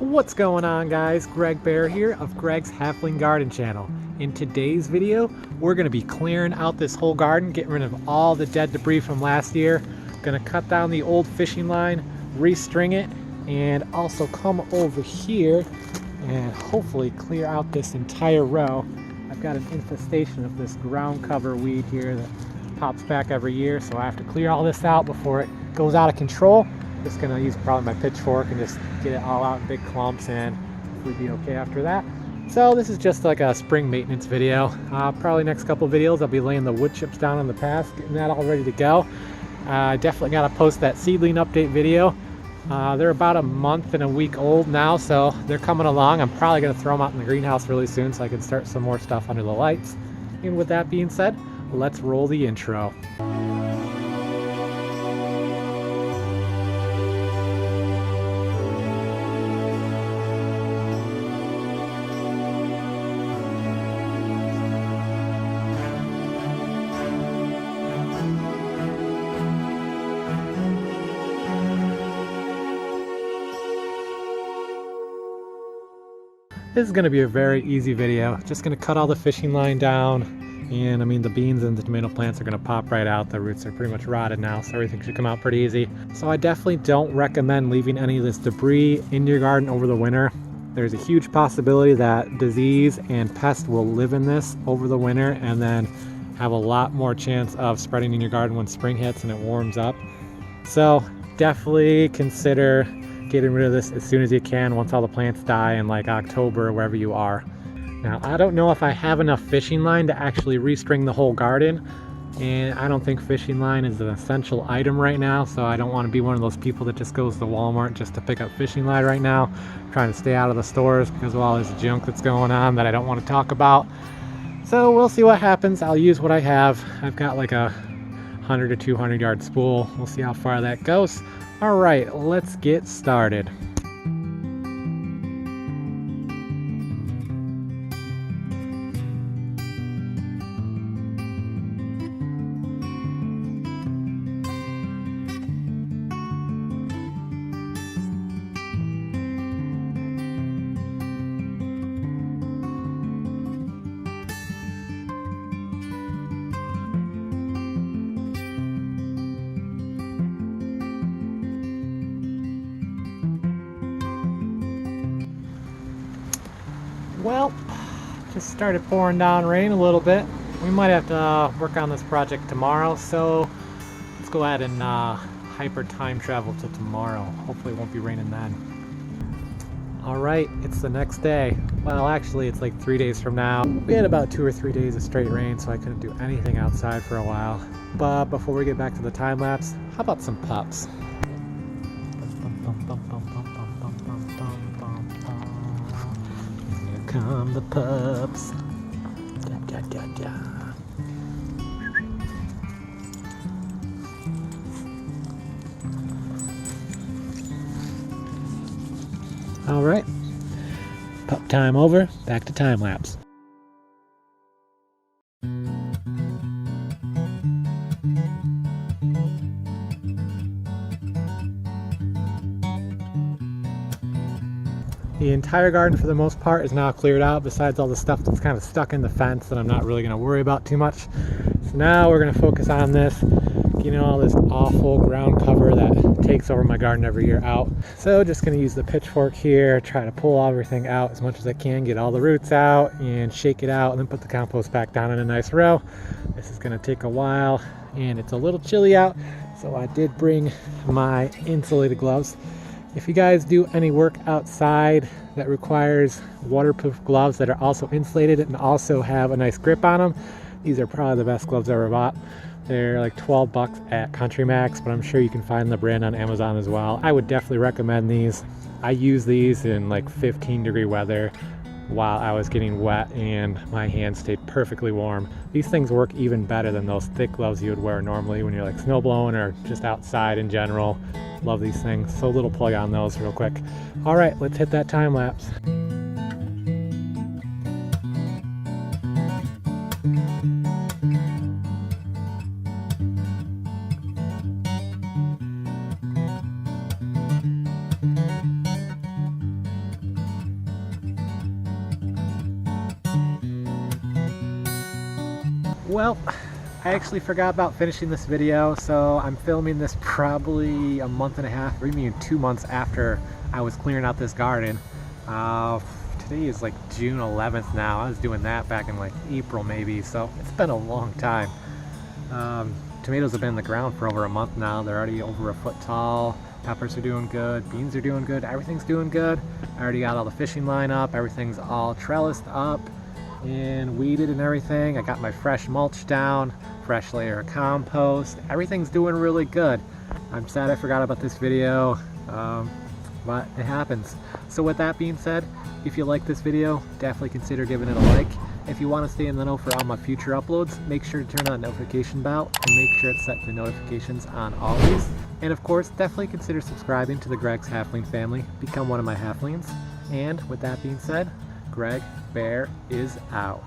What's going on, guys? Greg Bear here of Greg's Halfling Garden channel. In today's video, we're going to be clearing out this whole garden, getting rid of all the dead debris from last year. Going to cut down the old fishing line, restring it, and also come over here and hopefully clear out this entire row. I've got an infestation of this ground cover weed here that pops back every year, so I have to clear all this out before it goes out of control. Just gonna use probably my pitchfork and just get it all out in big clumps, and we'd be okay after that. So this is just like a spring maintenance video. Probably next couple videos I'll be laying the wood chips down on the path, getting that all ready to go. Definitely gotta post that seedling update video. They're about a month and a week old now, so they're coming along. I'm probably gonna throw them out in the greenhouse really soon so I can start some more stuff under the lights. And with that being said, let's roll the intro. This is going to be a very easy video. Just going to cut all the fishing line down, and I mean the beans and the tomato plants are going to pop right out. The roots are pretty much rotted now, so everything should come out pretty easy. So I definitely don't recommend leaving any of this debris in your garden over the winter. There's a huge possibility that disease and pests will live in this over the winter and then have a lot more chance of spreading in your garden when spring hits and it warms up. So definitely consider getting rid of this as soon as you can once all the plants die in like October or wherever you are. Now, I don't know if I have enough fishing line to actually restring the whole garden, and I don't think fishing line is an essential item right now, so I don't want to be one of those people that just goes to Walmart just to pick up fishing line right now, trying to stay out of the stores because of all this junk that's going on that I don't want to talk about. So we'll see what happens. I'll use what I have. I've got like a 100 to 200 yard spool. We'll see how far that goes. All right, let's get started. Well, just started pouring down rain a little bit. We might have to work on this project tomorrow, so let's go ahead and hyper time travel to tomorrow. Hopefully it won't be raining then. Alright, it's the next day. Well, actually it's like 3 days from now. We had about 2 or 3 days of straight rain, so I couldn't do anything outside for a while. But before we get back to the time lapse, how about some pups? Come the pups. Da, da, da, da. All right, pup time over, back to time lapse. The entire garden for the most part is now cleared out, besides all the stuff that's kind of stuck in the fence that I'm not really going to worry about too much. So now we're going to focus on this, getting all this awful ground cover that takes over my garden every year out. So just going to use the pitchfork here, try to pull everything out as much as I can, get all the roots out and shake it out, and then put the compost back down in a nice row. This is going to take a while and it's a little chilly out, so I did bring my insulated gloves. If you guys do any work outside that requires waterproof gloves that are also insulated and also have a nice grip on them, these are probably the best gloves I ever bought. They're like 12 bucks at Country Max, but I'm sure you can find the brand on Amazon as well. I would definitely recommend these. I use these in like 15-degree weather while I was getting wet, and my hands stayed perfectly warm. These things work even better than those thick gloves you would wear normally when you're like snowblowing or just outside in general. Love these things. So little plug on those real quick. All right, let's hit that time lapse. Well, I actually forgot about finishing this video, so I'm filming this probably a month and a half, or even 2 months after I was clearing out this garden. Today is like June 11th now. I was doing that back in like April maybe, so it's been a long time. Tomatoes have been in the ground for over a month now. They're already over a foot tall. Peppers are doing good, beans are doing good, everything's doing good. I already got all the fishing line up, everything's all trellised up and weeded and everything. I got my fresh mulch down, fresh layer of compost. Everything's doing really good. I'm sad I forgot about this video, but it happens. So with that being said, if you like this video, definitely consider giving it a like. If you want to stay in the know for all my future uploads, make sure to turn on the notification bell and make sure it's set to notifications on always. And of course, definitely consider subscribing to the Greg's Halfling family. Become one of my Halflings. And with that being said, Greg Bear is out.